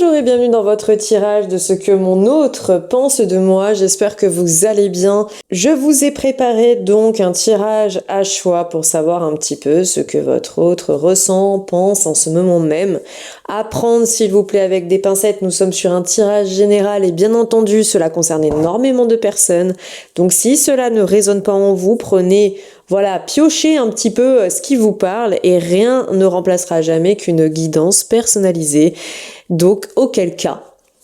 Bonjour et bienvenue dans votre tirage de ce que mon autre pense de moi. J'espère que vous allez bien. Je vous ai préparé donc un tirage à choix pour savoir un petit peu ce que votre autre ressent, pense en ce moment même. À prendre s'il vous plaît avec des pincettes, nous sommes sur un tirage général et bien entendu cela concerne énormément de personnes. Donc si cela ne résonne pas en vous, prenez... Voilà, piochez un petit peu ce qui vous parle et rien ne remplacera jamais qu'une guidance personnalisée. Donc, auquel cas,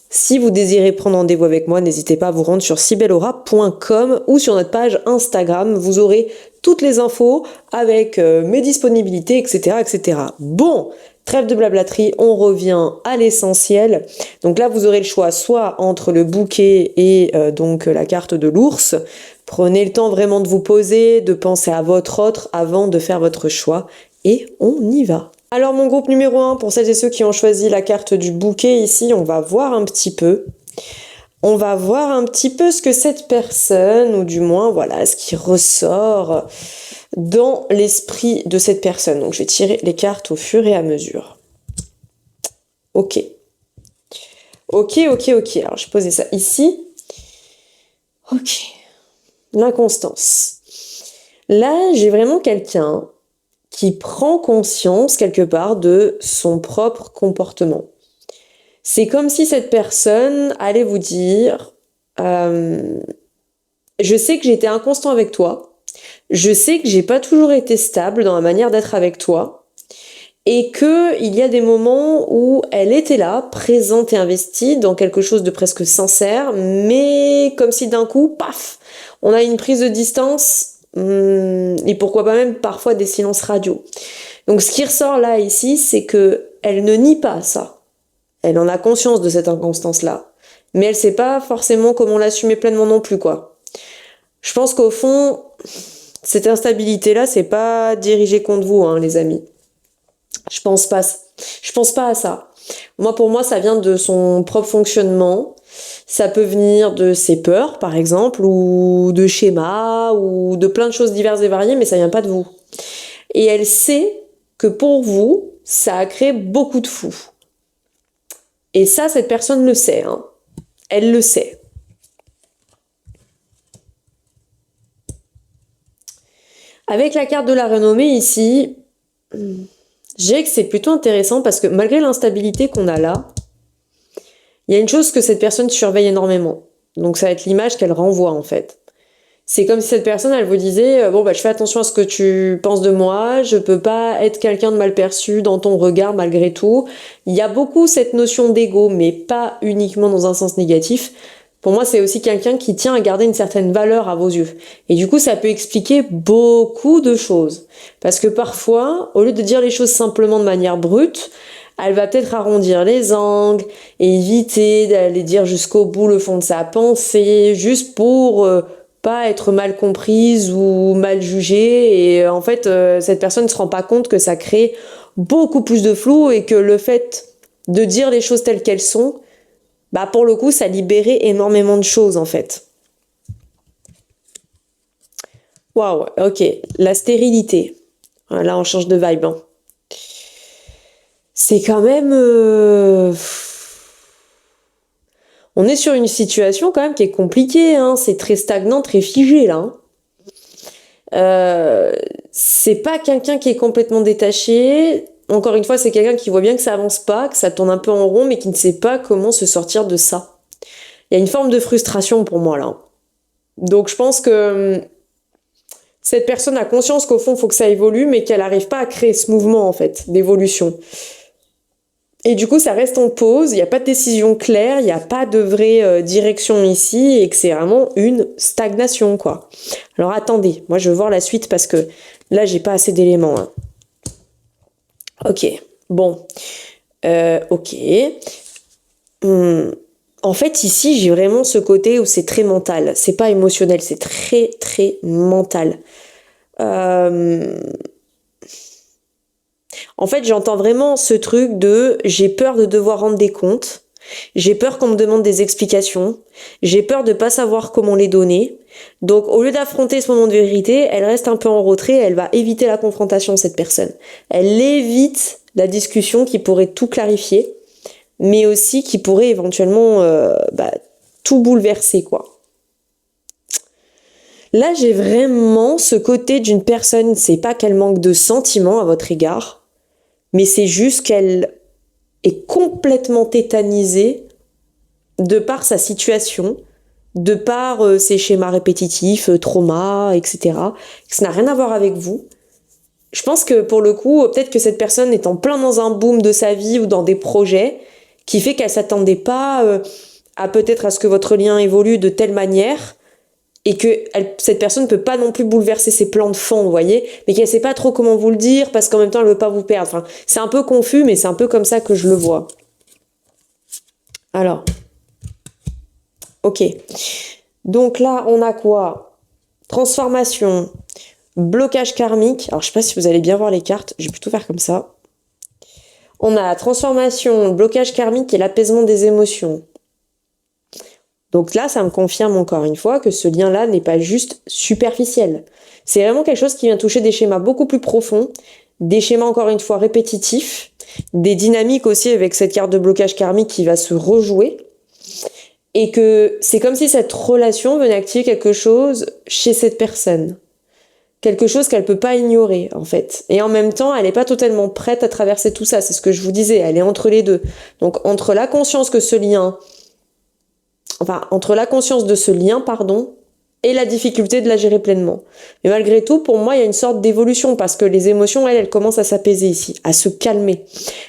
si vous désirez prendre rendez-vous avec moi, n'hésitez pas à vous rendre sur sibelaura.com ou sur notre page Instagram. Vous aurez toutes les infos avec mes disponibilités, etc., etc. Bon, trêve de blablaterie, on revient à l'essentiel. Donc là, vous aurez le choix soit entre le bouquet et donc la carte de l'ours. Prenez le temps vraiment de vous poser, de penser à votre autre avant de faire votre choix. Et on y va. Alors mon groupe numéro 1, pour celles et ceux qui ont choisi la carte du bouquet ici, on va voir un petit peu. On va voir un petit peu ce que cette personne, ou du moins voilà, ce qui ressort dans l'esprit de cette personne. Donc je vais tirer les cartes au fur et à mesure. Ok. Ok. Alors je vais poser ça ici. Ok. L'inconstance. Là, j'ai vraiment quelqu'un qui prend conscience quelque part de son propre comportement. C'est comme si cette personne allait vous dire je sais que j'ai été inconstant avec toi, je sais que j'ai pas toujours été stable dans la manière d'être avec toi, et que il y a des moments où elle était là, présente et investie dans quelque chose de presque sincère, mais comme si d'un coup, paf, on a une prise de distance, et pourquoi pas même parfois des silences radio. Donc ce qui ressort là ici, c'est que elle ne nie pas ça. Elle en a conscience de cette inconstance-là, mais elle sait pas forcément comment l'assumer pleinement non plus, quoi. Je pense qu'au fond, cette instabilité-là, c'est pas dirigé contre vous, hein, les amis. Je pense pas à ça. Pour moi, ça vient de son propre fonctionnement. Ça peut venir de ses peurs, par exemple, ou de schémas, ou de plein de choses diverses et variées, mais ça vient pas de vous. Et elle sait que pour vous, ça a créé beaucoup de fous. Et ça, cette personne le sait, hein. Elle le sait. Avec la carte de la renommée ici, je dirais que c'est plutôt intéressant parce que malgré l'instabilité qu'on a là, il y a une chose que cette personne surveille énormément. Donc ça va être l'image qu'elle renvoie en fait. C'est comme si cette personne, elle vous disait je fais attention à ce que tu penses de moi, je peux pas être quelqu'un de mal perçu dans ton regard malgré tout. Il y a beaucoup cette notion d'ego, mais pas uniquement dans un sens négatif. Pour moi, c'est aussi quelqu'un qui tient à garder une certaine valeur à vos yeux. Et du coup, ça peut expliquer beaucoup de choses. Parce que parfois, au lieu de dire les choses simplement de manière brute, elle va peut-être arrondir les angles, et éviter d'aller dire jusqu'au bout le fond de sa pensée, juste pour pas être mal comprise ou mal jugée. Et en fait, cette personne ne se rend pas compte que ça crée beaucoup plus de flou et que le fait de dire les choses telles qu'elles sont, pour le coup, ça libérait énormément de choses, en fait. Waouh, ok. La stérilité. Là, on change de vibe, hein. C'est quand même... On est sur une situation quand même qui est compliquée, hein. C'est très stagnant, très figé, là, hein. C'est pas quelqu'un qui est complètement détaché. Encore une fois, c'est quelqu'un qui voit bien que ça avance pas, que ça tourne un peu en rond, mais qui ne sait pas comment se sortir de ça. Il y a une forme de frustration pour moi, là. Donc je pense que cette personne a conscience qu'au fond, il faut que ça évolue, mais qu'elle n'arrive pas à créer ce mouvement, en fait, d'évolution. Et du coup, ça reste en pause, il n'y a pas de décision claire, il n'y a pas de vraie direction ici, et que c'est vraiment une stagnation, quoi. Alors attendez, moi je veux voir la suite parce que là, j'ai pas assez d'éléments, hein. Ok, bon. Ok. En fait, ici, j'ai vraiment ce côté où c'est très mental. C'est pas émotionnel, c'est très, très mental. En fait, j'entends vraiment ce truc de j'ai peur de devoir rendre des comptes, j'ai peur qu'on me demande des explications, j'ai peur de pas savoir comment les donner. Donc, au lieu d'affronter ce moment de vérité, elle reste un peu en retrait, elle va éviter la confrontation, cette personne. Elle évite la discussion qui pourrait tout clarifier. mais aussi qui pourrait éventuellement tout bouleverser, quoi. Là, j'ai vraiment ce côté d'une personne, c'est pas qu'elle manque de sentiments à votre égard, mais c'est juste qu'elle est complètement tétanisée de par sa situation, de par ses schémas répétitifs, traumas, etc. Ça n'a rien à voir avec vous. Je pense que pour le coup, peut-être que cette personne est en plein dans un boom de sa vie ou dans des projets qui fait qu'elle s'attendait pas à peut-être à ce que votre lien évolue de telle manière et que cette personne peut pas non plus bouleverser ses plans de fond, vous voyez, mais qu'elle sait pas trop comment vous le dire parce qu'en même temps elle veut pas vous perdre. Enfin, c'est un peu confus, mais c'est un peu comme ça que je le vois. Alors, ok. Donc là, on a quoi? Transformation, blocage karmique. Alors, je sais pas si vous allez bien voir les cartes. Je vais plutôt faire comme ça. On a la transformation, le blocage karmique et l'apaisement des émotions. Donc là, ça me confirme encore une fois que ce lien-là n'est pas juste superficiel. C'est vraiment quelque chose qui vient toucher des schémas beaucoup plus profonds, des schémas encore une fois répétitifs, des dynamiques aussi avec cette carte de blocage karmique qui va se rejouer. Et que c'est comme si cette relation venait activer quelque chose chez cette personne. Quelque chose qu'elle peut pas ignorer, en fait. Et en même temps, elle n'est pas totalement prête à traverser tout ça. C'est ce que je vous disais, elle est entre les deux. Donc, entre la conscience de ce lien, et la difficulté de la gérer pleinement. Mais malgré tout, pour moi, il y a une sorte d'évolution, parce que les émotions, elles commencent à s'apaiser ici, à se calmer.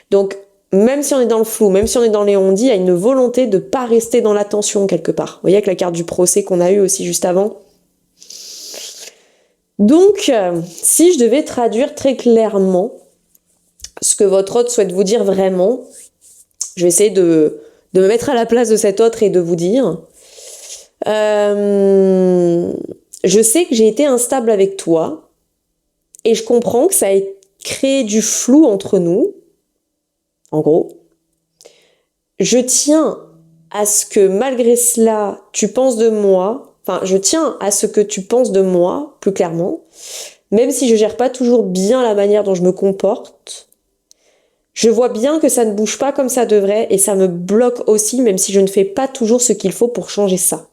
Donc, même si on est dans le flou, même si on est dans les on-dit, il y a une volonté de pas rester dans la tension quelque part. Vous voyez avec la carte du procès qu'on a eu aussi juste avant. Donc, si je devais traduire très clairement ce que votre autre souhaite vous dire vraiment, je vais essayer de me mettre à la place de cet autre et de vous dire, je sais que j'ai été instable avec toi et je comprends que ça a créé du flou entre nous. En gros, je tiens à ce que malgré cela, tu penses de moi, je tiens à ce que tu penses de moi, plus clairement, même si je gère pas toujours bien la manière dont je me comporte, je vois bien que ça ne bouge pas comme ça devrait et ça me bloque aussi, même si je ne fais pas toujours ce qu'il faut pour changer ça.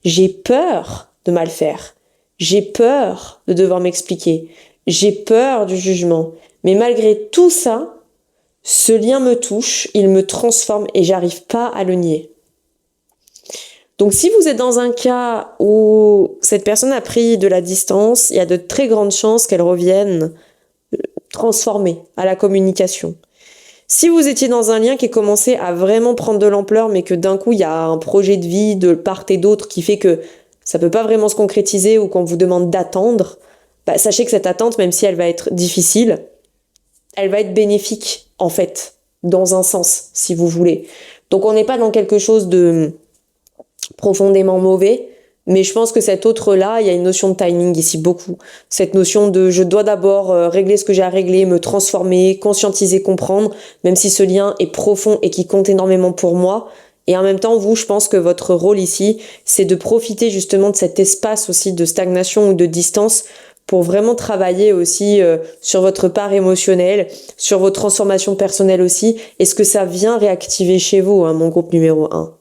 J'ai peur de mal faire, j'ai peur de devoir m'expliquer, j'ai peur du jugement, mais malgré tout ça, ce lien me touche, il me transforme et j'arrive pas à le nier. Donc si vous êtes dans un cas où cette personne a pris de la distance, il y a de très grandes chances qu'elle revienne transformée à la communication. Si vous étiez dans un lien qui commençait à vraiment prendre de l'ampleur, mais que d'un coup il y a un projet de vie de part et d'autre qui fait que ça peut pas vraiment se concrétiser ou qu'on vous demande d'attendre, sachez que cette attente, même si elle va être difficile, elle va être bénéfique, en fait, dans un sens, si vous voulez. Donc on n'est pas dans quelque chose de profondément mauvais, mais je pense que cet autre-là, il y a une notion de timing ici, beaucoup. Cette notion de je dois d'abord régler ce que j'ai à régler, me transformer, conscientiser, comprendre, même si ce lien est profond et qui compte énormément pour moi. Et en même temps, vous, je pense que votre rôle ici, c'est de profiter justement de cet espace aussi de stagnation ou de distance pour vraiment travailler aussi sur votre part émotionnelle, sur vos transformations personnelles aussi, et ce que ça vient réactiver chez vous, mon groupe numéro 1.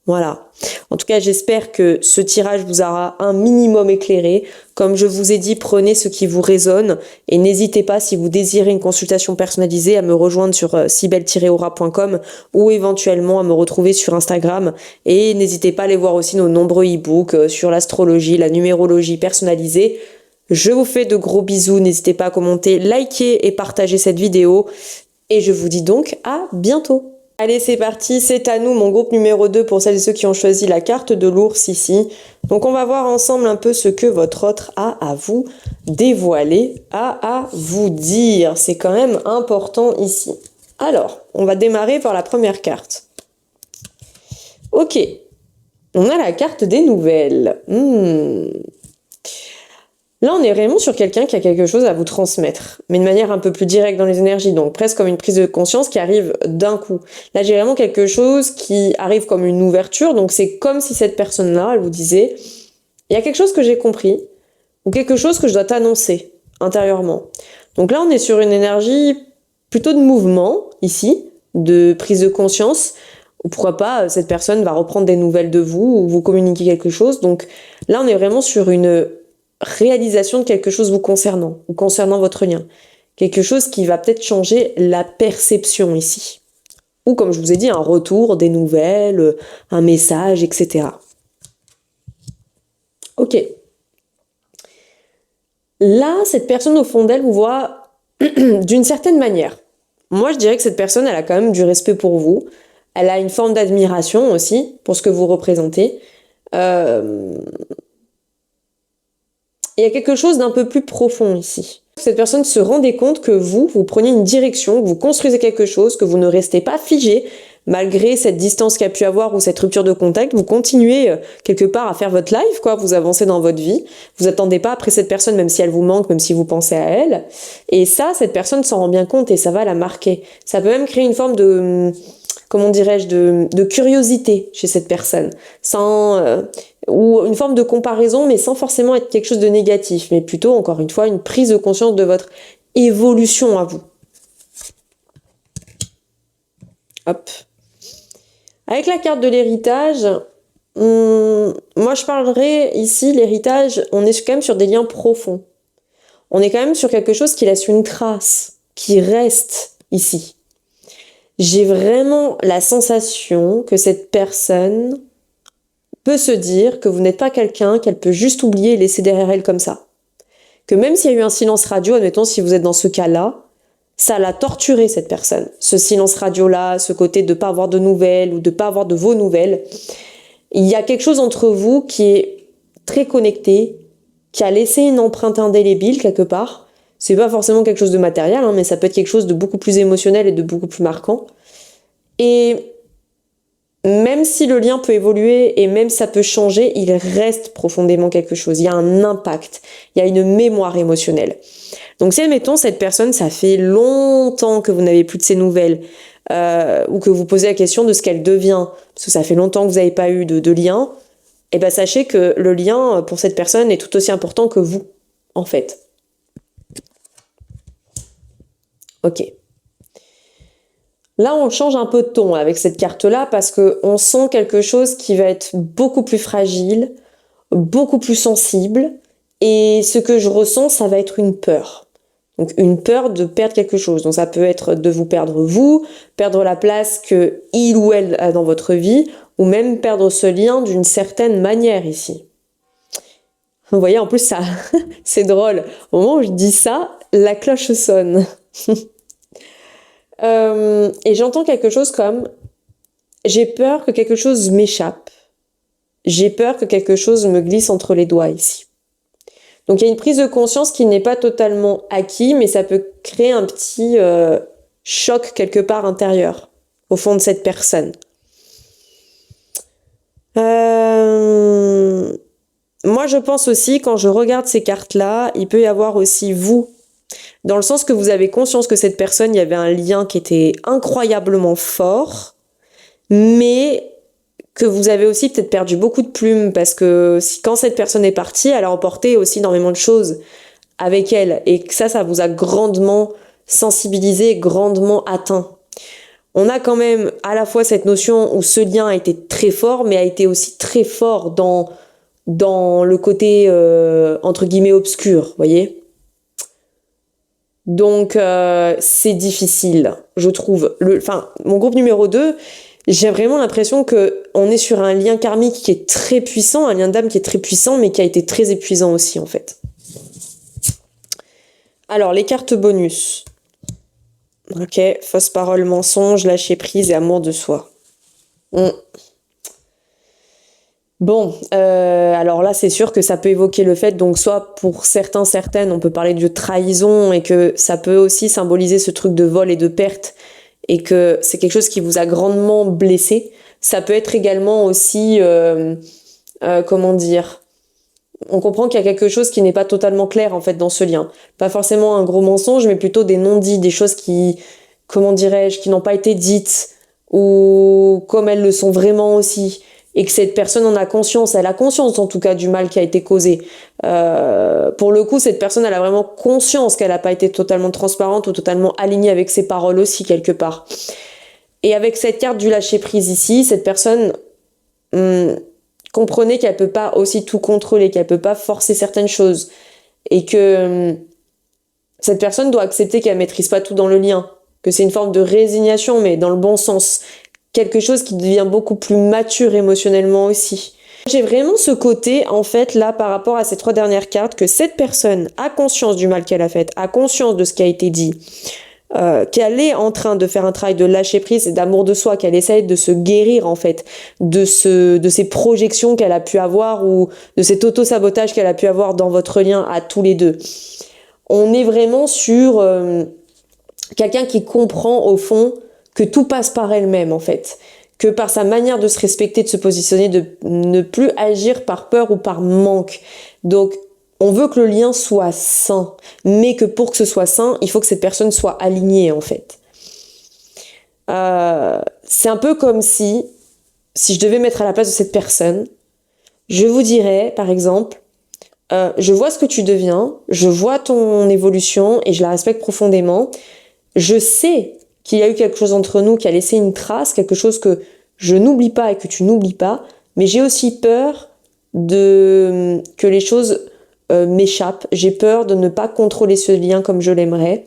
Voilà. En tout cas, j'espère que ce tirage vous aura un minimum éclairé. Comme je vous ai dit, prenez ce qui vous résonne et n'hésitez pas, si vous désirez une consultation personnalisée, à me rejoindre sur sibel-aura.com ou éventuellement à me retrouver sur Instagram. Et n'hésitez pas à aller voir aussi nos nombreux e-books sur l'astrologie, la numérologie personnalisée. Je vous fais de gros bisous, n'hésitez pas à commenter, liker et partager cette vidéo. Et je vous dis donc à bientôt. Allez, c'est parti, c'est à nous, mon groupe numéro 2 pour celles et ceux qui ont choisi la carte de l'ours ici. Donc on va voir ensemble un peu ce que votre autre a à vous dévoiler, a à vous dire. C'est quand même important ici. Alors, on va démarrer par la première carte. Ok, on a la carte des nouvelles. Là, on est vraiment sur quelqu'un qui a quelque chose à vous transmettre, mais de manière un peu plus directe dans les énergies, donc presque comme une prise de conscience qui arrive d'un coup. Là, j'ai vraiment quelque chose qui arrive comme une ouverture, donc c'est comme si cette personne-là, elle vous disait, il y a quelque chose que j'ai compris, ou quelque chose que je dois t'annoncer intérieurement. Donc là, on est sur une énergie plutôt de mouvement, ici, de prise de conscience, ou pourquoi pas, cette personne va reprendre des nouvelles de vous, ou vous communiquer quelque chose. Donc là, on est vraiment sur une réalisation de quelque chose vous concernant, ou concernant votre lien. Quelque chose qui va peut-être changer la perception ici. Ou comme je vous ai dit, un retour, des nouvelles, un message, etc. Ok. Là, cette personne au fond d'elle vous voit d'une certaine manière. Moi, je dirais que cette personne, elle a quand même du respect pour vous. Elle a une forme d'admiration aussi pour ce que vous représentez. Il y a quelque chose d'un peu plus profond ici. Cette personne se rendait compte que vous preniez une direction, que vous construisez quelque chose, que vous ne restez pas figé, malgré cette distance qu'il y a pu avoir ou cette rupture de contact, vous continuez quelque part à faire votre life, quoi. Vous avancez dans votre vie. Vous attendez pas après cette personne, même si elle vous manque, même si vous pensez à elle. Et ça, cette personne s'en rend bien compte et ça va la marquer. Ça peut même créer une forme de, comment dirais-je, de curiosité chez cette personne, ou une forme de comparaison, mais sans forcément être quelque chose de négatif, mais plutôt, encore une fois, une prise de conscience de votre évolution à vous. Hop. Avec la carte de l'héritage, moi je parlerai ici, l'héritage, on est quand même sur des liens profonds. On est quand même sur quelque chose qui laisse une trace, qui reste ici. J'ai vraiment la sensation que cette personne peut se dire que vous n'êtes pas quelqu'un qu'elle peut juste oublier et laisser derrière elle comme ça. Que même s'il y a eu un silence radio, admettons si vous êtes dans ce cas-là, ça l'a torturé cette personne. Ce silence radio-là, ce côté de ne pas avoir de nouvelles ou de ne pas avoir de vos nouvelles. Il y a quelque chose entre vous qui est très connecté, qui a laissé une empreinte indélébile quelque part. C'est pas forcément quelque chose de matériel, mais ça peut être quelque chose de beaucoup plus émotionnel et de beaucoup plus marquant. Et même si le lien peut évoluer et même ça peut changer, il reste profondément quelque chose. Il y a un impact, il y a une mémoire émotionnelle. Donc si, admettons, cette personne, ça fait longtemps que vous n'avez plus de ses nouvelles, ou que vous posez la question de ce qu'elle devient, parce que ça fait longtemps que vous n'avez pas eu de lien, et ben sachez que le lien pour cette personne est tout aussi important que vous, en fait. Ok. Là, on change un peu de ton avec cette carte-là parce qu'on sent quelque chose qui va être beaucoup plus fragile, beaucoup plus sensible, et ce que je ressens, ça va être une peur. Donc une peur de perdre quelque chose. Donc ça peut être de vous perdre vous, perdre la place que il ou elle a dans votre vie, ou même perdre ce lien d'une certaine manière ici. Vous voyez, en plus, ça, c'est drôle. Au moment où je dis ça, la cloche sonne. Et j'entends quelque chose comme « J'ai peur que quelque chose m'échappe. J'ai peur que quelque chose me glisse entre les doigts ici. » Donc il y a une prise de conscience qui n'est pas totalement acquis, mais ça peut créer un petit choc quelque part intérieur, au fond de cette personne. Moi je pense aussi, quand je regarde ces cartes-là, il peut y avoir aussi vous, dans le sens que vous avez conscience que cette personne, il y avait un lien qui était incroyablement fort, mais que vous avez aussi peut-être perdu beaucoup de plumes, parce que quand cette personne est partie, elle a emporté aussi énormément de choses avec elle, et que ça vous a grandement sensibilisé, grandement atteint. On a quand même à la fois cette notion où ce lien a été très fort, mais a été aussi très fort dans le côté, entre guillemets, obscur, voyez. Donc, c'est difficile, je trouve. Mon groupe numéro 2, j'ai vraiment l'impression qu'on est sur un lien karmique qui est très puissant, un lien d'âme qui est très puissant, mais qui a été très épuisant aussi, en fait. Alors, les cartes bonus. Ok, fausse parole, mensonge, lâcher prise et amour de soi. Bon, alors là, c'est sûr que ça peut évoquer le fait, donc soit pour certaines, on peut parler de trahison, et que ça peut aussi symboliser ce truc de vol et de perte, et que c'est quelque chose qui vous a grandement blessé. Ça peut être également aussi, comment dire, on comprend qu'il y a quelque chose qui n'est pas totalement clair en fait dans ce lien. Pas forcément un gros mensonge, mais plutôt des non-dits, des choses qui, comment dirais-je, qui n'ont pas été dites, ou comme elles le sont vraiment aussi. Et que cette personne en a conscience, elle a conscience en tout cas du mal qui a été causé. Pour le coup, cette personne, elle a vraiment conscience qu'elle n'a pas été totalement transparente ou totalement alignée avec ses paroles aussi quelque part. Et avec cette carte du lâcher-prise ici, cette personne, comprenez qu'elle peut pas aussi tout contrôler, qu'elle peut pas forcer certaines choses. Et que cette personne doit accepter qu'elle maîtrise pas tout dans le lien. Que c'est une forme de résignation, mais dans le bon sens. Quelque chose qui devient beaucoup plus mature émotionnellement aussi. J'ai vraiment ce côté, en fait, là, par rapport à ces 3 dernières cartes, que cette personne a conscience du mal qu'elle a fait, a conscience de ce qui a été dit, qu'elle est en train de faire un travail de lâcher prise et d'amour de soi, qu'elle essaye de se guérir, en fait, de ces projections qu'elle a pu avoir ou de cet auto-sabotage qu'elle a pu avoir dans votre lien à tous les deux. On est vraiment sur quelqu'un qui comprend, au fond, que tout passe par elle-même, en fait. Que par sa manière de se respecter, de se positionner, de ne plus agir par peur ou par manque. Donc, on veut que le lien soit sain, mais que pour que ce soit sain, il faut que cette personne soit alignée, en fait. C'est un peu comme si je devais mettre à la place de cette personne, je vous dirais, par exemple, je vois ce que tu deviens, je vois ton évolution et je la respecte profondément. Je sais qu'il y a eu quelque chose entre nous qui a laissé une trace, quelque chose que je n'oublie pas et que tu n'oublies pas, mais j'ai aussi peur que les choses m'échappent. J'ai peur de ne pas contrôler ce lien comme je l'aimerais.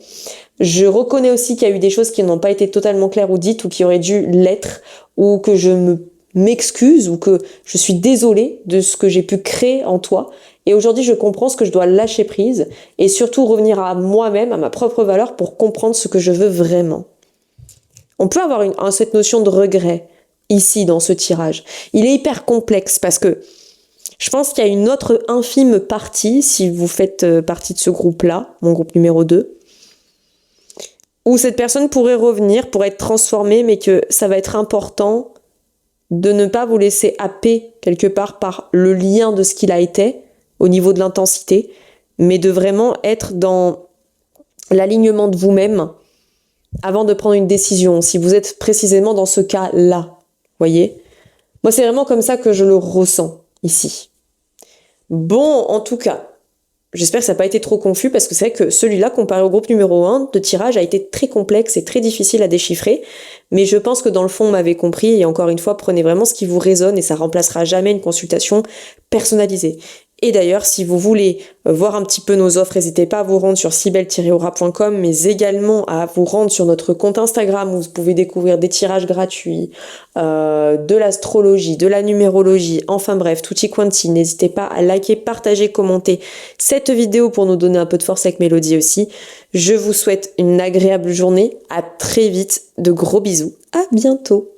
Je reconnais aussi qu'il y a eu des choses qui n'ont pas été totalement claires ou dites ou qui auraient dû l'être, ou que je m'excuse ou que je suis désolée de ce que j'ai pu créer en toi. Et aujourd'hui, je comprends ce que je dois lâcher prise et surtout revenir à moi-même, à ma propre valeur pour comprendre ce que je veux vraiment. On peut avoir cette notion de regret ici dans ce tirage. Il est hyper complexe parce que je pense qu'il y a une autre infime partie, si vous faites partie de ce groupe-là, mon groupe numéro 2, où cette personne pourrait revenir, pourrait être transformée, mais que ça va être important de ne pas vous laisser happer quelque part par le lien de ce qu'il a été, au niveau de l'intensité, mais de vraiment être dans l'alignement de vous-même avant de prendre une décision, si vous êtes précisément dans ce cas-là, voyez. Moi, c'est vraiment comme ça que je le ressens ici. Bon, en tout cas, j'espère que ça n'a pas été trop confus, parce que c'est vrai que celui-là, comparé au groupe numéro 1 de tirage, a été très complexe et très difficile à déchiffrer, mais je pense que dans le fond, on m'avait compris, et encore une fois, prenez vraiment ce qui vous résonne, et ça remplacera jamais une consultation personnalisée. Et d'ailleurs, si vous voulez voir un petit peu nos offres, n'hésitez pas à vous rendre sur cybelle-aura.com, mais également à vous rendre sur notre compte Instagram où vous pouvez découvrir des tirages gratuits, de l'astrologie, de la numérologie, enfin bref, tutti quanti. N'hésitez pas à liker, partager, commenter cette vidéo pour nous donner un peu de force avec Mélodie aussi. Je vous souhaite une agréable journée, à très vite, de gros bisous, à bientôt.